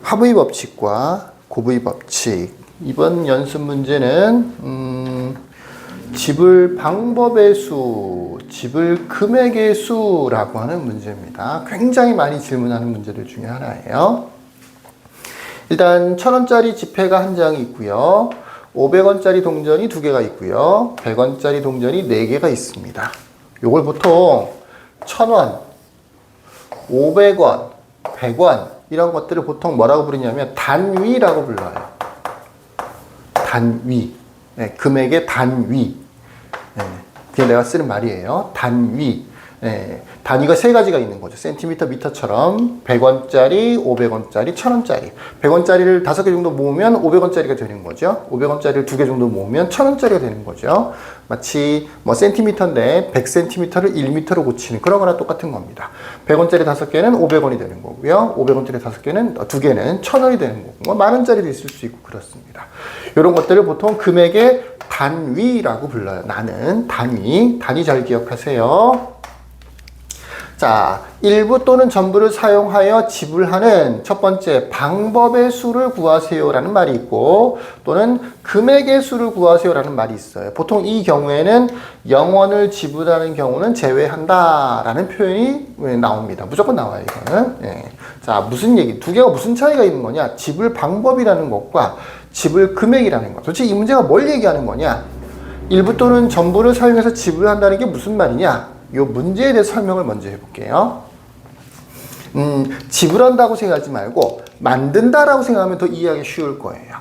하부의 법칙과 고부의 법칙. 이번 연습 문제는 지불 방법의 수, 지불 금액의 수라고 하는 문제입니다. 굉장히 많이 질문하는 문제들 중에 하나예요. 일단 1,000원짜리 지폐가 한 장이 있고요. 500원짜리 동전이 2개가 있고요. 100원짜리 동전이 4개가 있습니다. 요걸 보통 1,000원, 500원, 100원 이런 것들을 보통 뭐라고 부르냐면 단위라고 불러요. 단위. 네, 금액의 단위. 네, 그게 내가 쓰는 말이에요. 단위. 네, 단위가 세 가지가 있는 거죠. 센티미터, 미터처럼 100원짜리, 500원짜리, 1000원짜리. 100원짜리를 5개 정도 모으면 500원짜리가 되는 거죠. 500원짜리를 2개 정도 모으면 1000원짜리가 되는 거죠. 마치 뭐 센티미터인데 100cm를 1m로 고치는 그런 거랑 똑같은 겁니다. 100원짜리 5개는 500원이 되는 거고요. 500원짜리 2개는 1000원이 되는 거고, 뭐 만원짜리도 있을 수 있고 그렇습니다. 이런 것들을 보통 금액의 단위라고 불러요. 나는 단위 잘 기억하세요. 자, 일부 또는 전부를 사용하여 지불하는 첫 번째 방법의 수를 구하세요라는 말이 있고, 또는 금액의 수를 구하세요라는 말이 있어요. 보통 이 경우에는 0원을 지불하는 경우는 제외한다라는 표현이 나옵니다. 무조건 나와요, 이거는. 예. 자, 무슨 얘기? 두 개가 무슨 차이가 있는 거냐? 지불 방법이라는 것과 지불 금액이라는 것. 도대체 이 문제가 뭘 얘기하는 거냐? 일부 또는 전부를 사용해서 지불한다는 게 무슨 말이냐? 이 문제에 대해 설명을 먼저 해볼게요. 지불한다고 생각하지 말고 만든다라고 생각하면 더 이해하기 쉬울 거예요.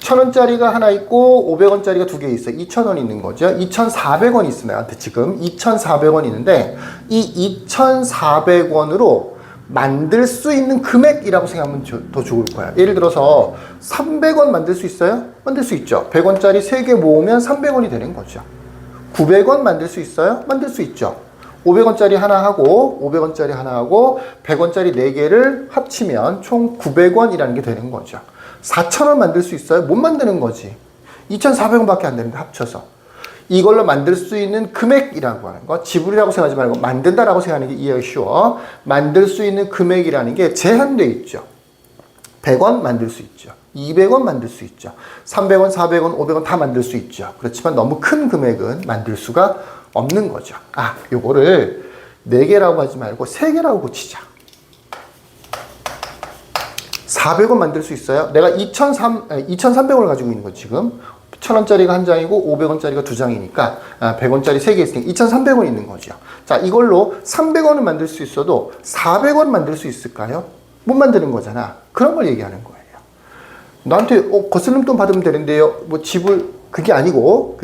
1,000원짜리가 하나 있고 500원짜리가 2개 있어요. 2,000원 있는 거죠. 2,400원 있어 나한테 지금 2,400원 있는데, 이 2,400원으로 만들 수 있는 금액이라고 생각하면 더 좋을 거야. 예를 들어서 300원 만들 수 있어요? 만들 수 있죠. 100원짜리 3개 모으면 300원이 되는 거죠. 900원 만들 수 있어요? 만들 수 있죠. 500원짜리 하나 하고 500원짜리 하나 하고 100원짜리 4개를 합치면 총 900원이라는 게 되는 거죠. 4,000원 만들 수 있어요? 못 만드는 거지. 2,400원밖에 안 되는데 합쳐서. 이걸로 만들 수 있는 금액이라고 하는 거, 지불이라고 생각하지 말고 만든다라고 생각하는 게 이해하기 쉬워. 만들 수 있는 금액이라는 게 제한되어 있죠. 100원 만들 수 있죠. 200원 만들 수 있죠. 300원, 400원, 500원 다 만들 수 있죠. 그렇지만 너무 큰 금액은 만들 수가 없는 거죠. 아, 요거를 4개라고 하지 말고 3개라고 고치자. 400원 만들 수 있어요? 내가 2,300원을 가지고 있는 거 지금. 1,000원짜리가 한 장이고 500원짜리가 2장이니까 100원짜리 3개 있으니까 2,300원 있는 거죠. 자, 이걸로 300원을 만들 수 있어도 400원 만들 수 있을까요? 못 만드는 거잖아. 그런 걸 얘기하는 거예요. 나한테 거슬림 돈 받으면 되는데요. 뭐 지불 그게 아니고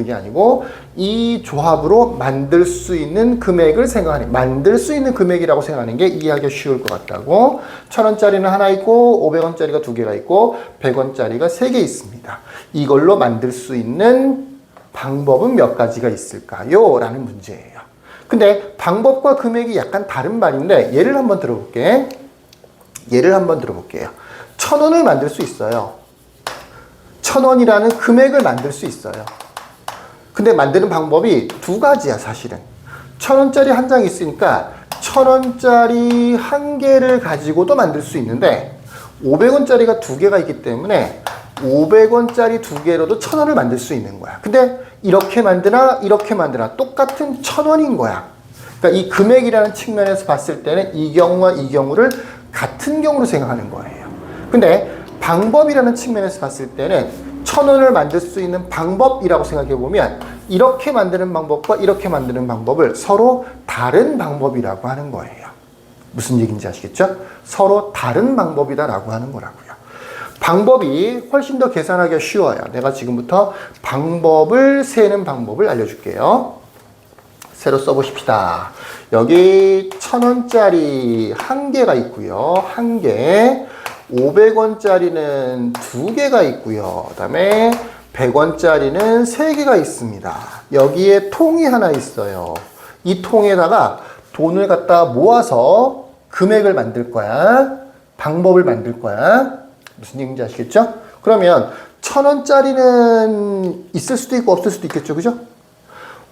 이 조합으로 만들 수 있는 금액을 생각하는, 만들 수 있는 금액이라고 생각하는 게 이해하기 쉬울 것 같다고. 1,000원짜리는 하나 있고 500원짜리가 2개가 있고 100원짜리가 3개 있습니다. 이걸로 만들 수 있는 방법은 몇 가지가 있을까요? 라는 문제예요. 근데 방법과 금액이 약간 다른 말인데 예를 한번 들어볼게요. 1,000원을 만들 수 있어요. 1,000원이라는 금액을 만들 수 있어요. 근데 만드는 방법이 2가지야, 사실은. 1,000원짜리 한 장이 있으니까 1,000원짜리 한 개를 가지고도 만들 수 있는데 500원짜리가 2개가 있기 때문에 500원짜리 2개로도 1,000원을 만들 수 있는 거야. 근데 이렇게 만드나 똑같은 1,000원인 거야. 그러니까 이 금액이라는 측면에서 봤을 때는 이 경우와 이 경우를 같은 경우로 생각하는 거예요. 근데 방법이라는 측면에서 봤을 때는 1,000원을 만들 수 있는 방법이라고 생각해 보면 이렇게 만드는 방법과 이렇게 만드는 방법을 서로 다른 방법이라고 하는 거예요. 무슨 얘기인지 아시겠죠? 서로 다른 방법이다라고 하는 거라고요. 방법이 훨씬 더 계산하기가 쉬워요. 내가 지금부터 방법을 세는 방법을 알려줄게요. 새로 써보십시다. 여기 1,000원짜리 한 개가 있고요. 한 개. 500원짜리는 2개가 있고요. 그 다음에 100원짜리는 3개가 있습니다. 여기에 통이 하나 있어요. 이 통에다가 돈을 갖다 모아서 금액을 만들 거야. 방법을 만들 거야. 무슨 얘기인지 아시겠죠? 그러면 1,000원짜리는 있을 수도 있고 없을 수도 있겠죠. 그죠?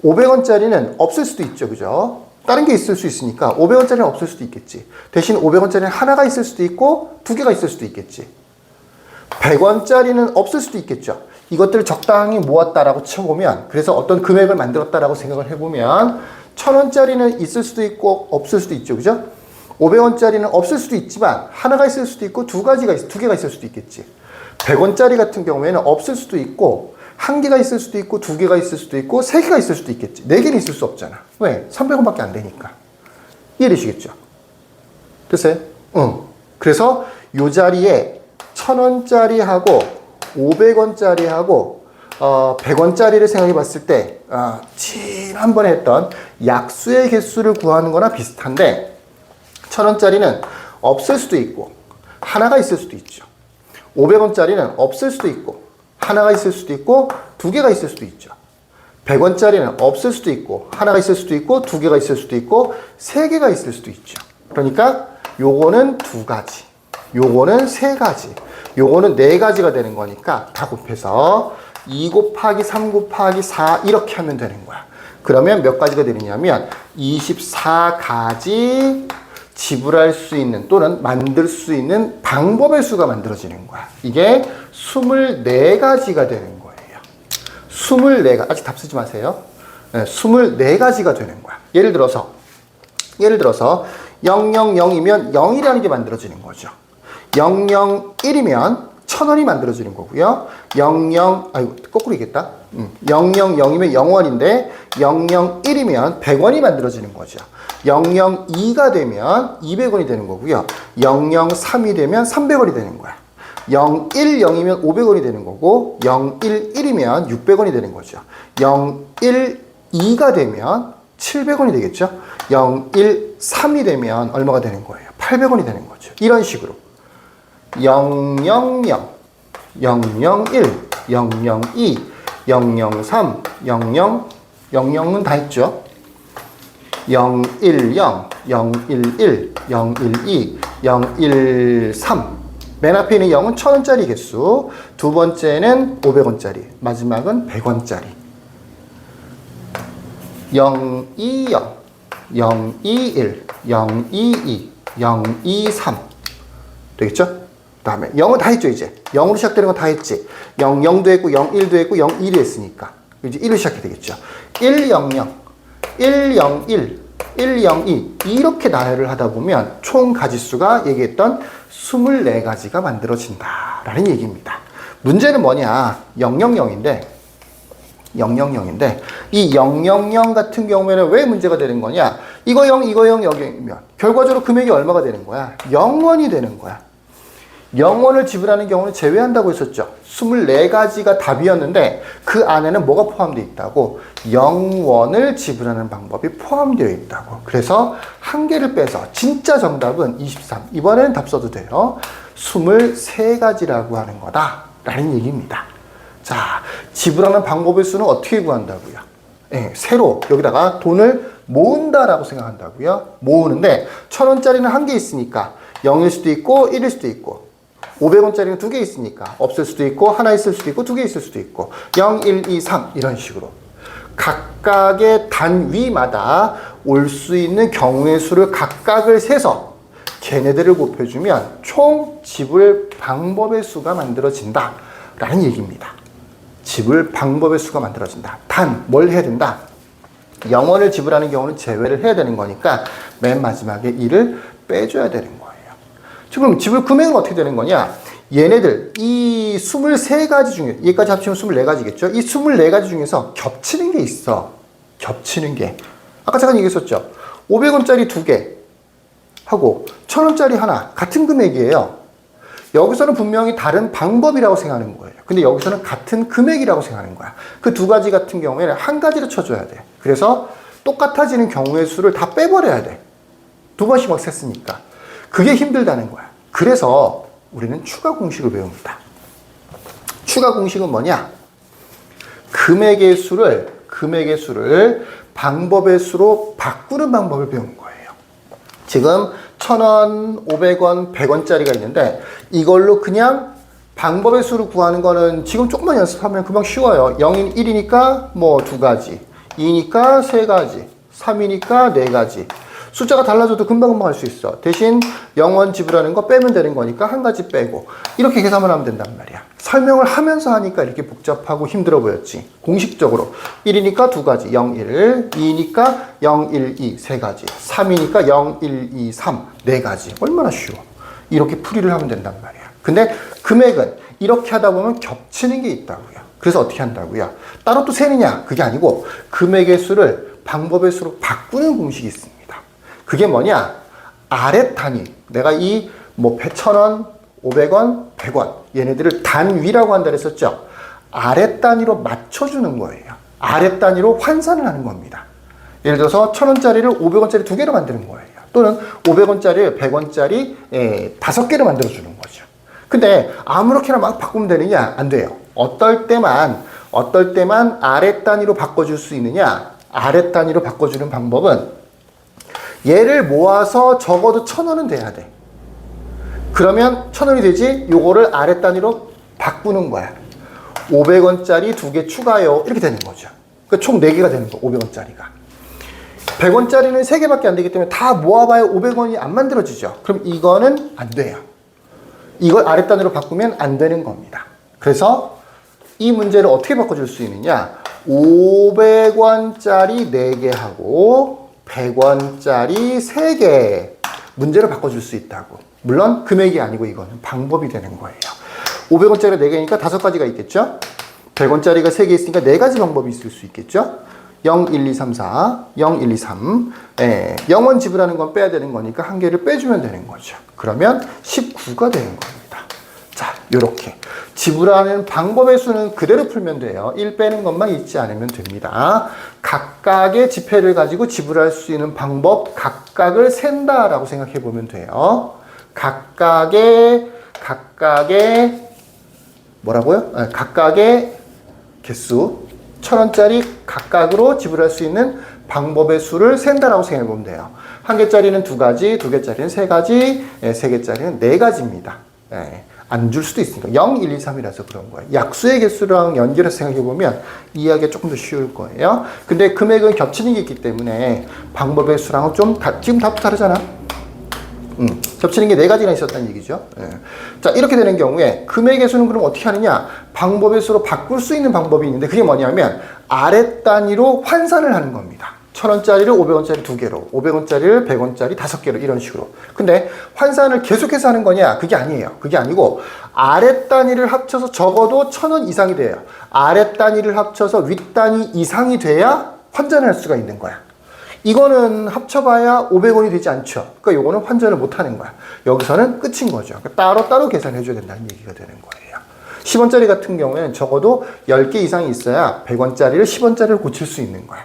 500원짜리는 없을 수도 있죠. 그죠? 다른 게 있을 수 있으니까 500원짜리는 없을 수도 있겠지. 대신 500원짜리는 하나가 있을 수도 있고 2개가 있을 수도 있겠지. 100원짜리는 없을 수도 있겠죠. 이것들을 적당히 모았다라고 쳐보면, 그래서 어떤 금액을 만들었다라고 생각을 해보면 1000원짜리는 있을 수도 있고 없을 수도 있죠. 그죠? 500원짜리는 없을 수도 있지만 하나가 있을 수도 있고 두 개가 있을 수도 있겠지. 100원짜리 같은 경우에는 없을 수도 있고 한 개가 있을 수도 있고 두 개가 있을 수도 있고 세 개가 있을 수도 있겠지. 네 개는 있을 수 없잖아. 왜? 300원밖에 안 되니까. 이해되시겠죠? 됐어요? 응. 그래서 이 자리에 1000원짜리하고 500원짜리하고 100원짜리를 생각해 봤을 때 지난번에 했던 약수의 개수를 구하는 거나 비슷한데 1000원짜리는 없을 수도 있고 하나가 있을 수도 있죠. 500원짜리는 없을 수도 있고 하나가 있을 수도 있고 두 개가 있을 수도 있죠. 100원짜리는 없을 수도 있고 하나가 있을 수도 있고 두 개가 있을 수도 있고 세 개가 있을 수도 있죠. 그러니까 요거는 두 가지, 요거는 세 가지, 요거는 네 가지가 되는 거니까 다 곱해서 2 곱하기 3 곱하기 4 이렇게 하면 되는 거야. 그러면 몇 가지가 되느냐면 24가지 지불할 수 있는 또는 만들 수 있는 방법의 수가 만들어지는 거야. 이게 24가지가 되는 거예요. 24가지. 아직 답 쓰지 마세요. 24가지가 되는 거야. 예를 들어서 000이면 0이라는 게 만들어지는 거죠. 001이면 1000원이 만들어지는 거고요. 000이면 0원인데 001이면 100원이 만들어지는 거죠. 002가 되면 200원이 되는 거고요. 003이 되면 300원이 되는 거야. 010이면 500원이 되는 거고 011이면 600원이 되는 거죠. 012가 되면 700원이 되겠죠. 013이 되면 얼마가 되는 거예요? 800원이 되는 거죠. 이런 식으로 000, 001, 002, 003, 00은 다 했죠. 010, 011, 012, 013. 맨 앞에 있는 0은 1000원짜리 개수, 두 번째는 500원짜리, 마지막은 100원짜리. 020, 021, 022, 023. 되겠죠? 그 다음에 0은 다 했죠, 이제. 0으로 시작되는 건 다 했지. 00도 했고, 01도 했고, 02도 했으니까. 이제 1로 시작이 되겠죠. 100, 101, 102. 이렇게 나열을 하다 보면 총 가지수가 얘기했던 24가지가 만들어진다라는 얘기입니다. 문제는 뭐냐? 000인데, 이 000 같은 경우에는 왜 문제가 되는 거냐? 이거 0, 이거 0, 여기 0이면 결과적으로 금액이 얼마가 되는 거야? 0원이 되는 거야. 0원을 지불하는 경우는 제외한다고 했었죠. 24가지가 답이었는데 그 안에는 뭐가 포함되어 있다고? 0원을 지불하는 방법이 포함되어 있다고. 그래서 한 개를 빼서 진짜 정답은 23. 이번에는 답 써도 돼요. 23가지라고 하는 거다라는 얘기입니다. 자, 지불하는 방법의 수는 어떻게 구한다고요? 새로 여기다가 돈을 모은다라고 생각한다고요. 모으는데 1000원짜리는 한 개 있으니까 0일 수도 있고 1일 수도 있고 500원짜리는 두 개 있으니까 없을 수도 있고 하나 있을 수도 있고 두 개 있을 수도 있고 0, 1, 2, 3 이런 식으로 각각의 단위마다 올 수 있는 경우의 수를 각각을 세서 걔네들을 곱해주면 총 지불 방법의 수가 만들어진다 라는 얘기입니다. 지불 방법의 수가 만들어진다. 단 뭘 해야 된다? 0원을 지불하는 경우는 제외를 해야 되는 거니까 맨 마지막에 1을 빼줘야 되는 거예요. 지금 지불 금액은 어떻게 되는 거냐? 얘네들 이 23가지 중에 얘까지 합치면 24가지겠죠? 이 24가지 중에서 겹치는 게 있어. 겹치는 게. 아까 잠깐 얘기했었죠. 500원짜리 2개 하고 1000원짜리 하나 같은 금액이에요. 여기서는 분명히 다른 방법이라고 생각하는 거예요. 근데 여기서는 같은 금액이라고 생각하는 거야. 그 두 가지 같은 경우에는 한 가지로 쳐줘야 돼. 그래서 똑같아지는 경우의 수를 다 빼버려야 돼. 두 번씩 막 셌으니까. 그게 힘들다는 거야. 그래서 우리는 추가 공식을 배웁니다. 추가 공식은 뭐냐? 금액의 수를 방법의 수로 바꾸는 방법을 배우는 거예요. 지금 1000원, 500원, 100원짜리가 있는데 이걸로 그냥 방법의 수를 구하는 거는 지금 조금만 연습하면 금방 쉬워요. 0인 1이니까 뭐 2가지, 2니까 3가지, 3이니까 4가지. 숫자가 달라져도 금방금방 할 수 있어. 대신 0원 지불하는 거 빼면 되는 거니까 한 가지 빼고 이렇게 계산을 하면 된단 말이야. 설명을 하면서 하니까 이렇게 복잡하고 힘들어 보였지. 공식적으로 1이니까 두 가지 0, 1, 2니까 0, 1, 2 세 가지, 3이니까 0, 1, 2, 3 네 가지. 얼마나 쉬워. 이렇게 풀이를 하면 된단 말이야. 근데 금액은 이렇게 하다 보면 겹치는 게 있다고요. 그래서 어떻게 한다고요? 따로 또 세느냐? 그게 아니고 금액의 수를 방법의 수로 바꾸는 공식이 있습니다. 그게 뭐냐? 아랫 단위. 내가 이 뭐 1,000원, 500원, 100원 얘네들을 단위라고 한다 그랬었죠? 아랫 단위로 맞춰주는 거예요. 아랫 단위로 환산을 하는 겁니다. 예를 들어서 1,000원짜리를 500원짜리 두 개로 만드는 거예요. 또는 500원짜리를 100원짜리 5개로 만들어주는 거죠. 근데 아무렇게나 막 바꾸면 되느냐? 안 돼요. 어떨 때만 아랫 단위로 바꿔줄 수 있느냐? 아랫 단위로 바꿔주는 방법은 얘를 모아서 적어도 1,000원은 돼야 돼. 그러면 1,000원이 되지? 요거를 아랫 단위로 바꾸는 거야. 500원짜리 두 개 추가요. 이렇게 되는 거죠. 그러니까 총 4개가 되는 거, 500원짜리가. 100원짜리는 3개밖에 안 되기 때문에 다 모아봐야 500원이 안 만들어지죠. 그럼 이거는 안 돼요. 이걸 아랫 단위로 바꾸면 안 되는 겁니다. 그래서 이 문제를 어떻게 바꿔줄 수 있느냐? 500원짜리 4개 하고 100원짜리 3개 문제를 바꿔줄 수 있다고. 물론 금액이 아니고 이거는 방법이 되는 거예요. 500원짜리 4개니까 5가지가 있겠죠? 100원짜리가 3개 있으니까 4가지 방법이 있을 수 있겠죠? 0, 1, 2, 3, 4, 0, 1, 2, 3. 0원 지불하는 건 빼야 되는 거니까 한 개를 빼주면 되는 거죠. 그러면 19가 되는 겁니다. 자, 요렇게. 지불하는 방법의 수는 그대로 풀면 돼요. 1 빼는 것만 잊지 않으면 됩니다. 각각의 지폐를 가지고 지불할 수 있는 방법, 각각을 센다라고 생각해 보면 돼요. 각각의 뭐라고요? 각각의 개수. 1,000원짜리 각각으로 지불할 수 있는 방법의 수를 센다라고 생각해 보면 돼요. 한 개짜리는 2가지, 2개짜리는 3가지, 3개짜리는 4가지입니다. 안 줄 수도 있으니까 0, 1, 2, 3이라서 그런 거예요. 약수의 개수랑 연결해서 생각해 보면 이해하기가 조금 더 쉬울 거예요. 근데 금액은 겹치는 게 있기 때문에 방법의 수랑은 좀 지금 답도 다르잖아. 겹치는 게 4가지나 있었다는 얘기죠. 자, 이렇게 되는 경우에 금액의 수는 그럼 어떻게 하느냐? 방법의 수로 바꿀 수 있는 방법이 있는데 그게 뭐냐면 아랫 단위로 환산을 하는 겁니다. 1,000원짜리를 500원짜리 2개로, 500원짜리를 100원짜리 5개로 이런 식으로. 근데 환산을 계속해서 하는 거냐? 그게 아니에요. 그게 아니고 아랫 단위를 합쳐서 적어도 1,000원 이상이 돼요. 아랫 단위를 합쳐서 윗 단위 이상이 돼야 환전을 할 수가 있는 거야. 이거는 합쳐봐야 500원이 되지 않죠. 그러니까 요거는 환전을 못 하는 거야. 여기서는 끝인 거죠. 그러니까 따로따로 계산해 줘야 된다는 얘기가 되는 거예요. 10원짜리 같은 경우에는 적어도 10개 이상이 있어야 100원짜리를 10원짜리를 고칠 수 있는 거야.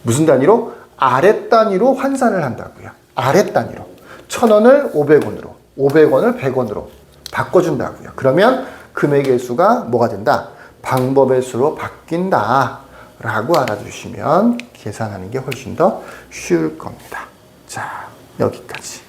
무슨 단위로? 아랫 단위로 환산을 한다고요. 아랫 단위로. 1,000원을 500원으로, 500원을 100원으로 바꿔준다고요. 그러면 금액의 수가 뭐가 된다? 방법의 수로 바뀐다. 라고 알아주시면 계산하는 게 훨씬 더 쉬울 겁니다. 자, 여기까지.